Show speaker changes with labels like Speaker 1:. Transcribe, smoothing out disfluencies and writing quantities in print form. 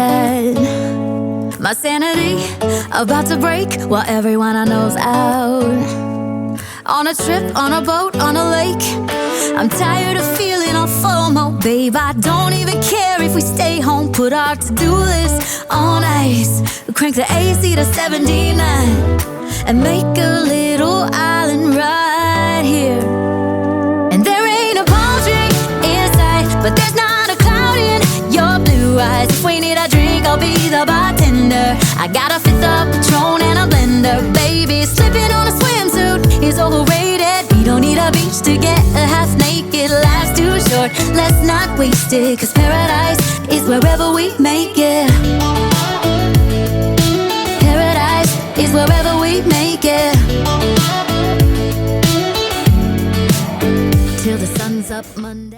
Speaker 1: bad. My sanity about to break while everyone I know's out. On a trip, on a boat, on a lake, I'm tired of feeling all FOMO, babe. I don't even care if we stay home. Put our to-do list on ice, crank the AC to 79, and make a little island right here. And there ain't a palm tree in sight, but there's not a cloud in your blue eyes. If we need a drink, I'll be the bartender. I got a fifth of Patron and a blender, baby. Slipping on a swimsuit is overrated. We don't need a beach to get a half naked. Life's too short, let's not waste it, 'cause paradise is wherever we make it. Paradise is wherever we make it. Till the sun's up Monday.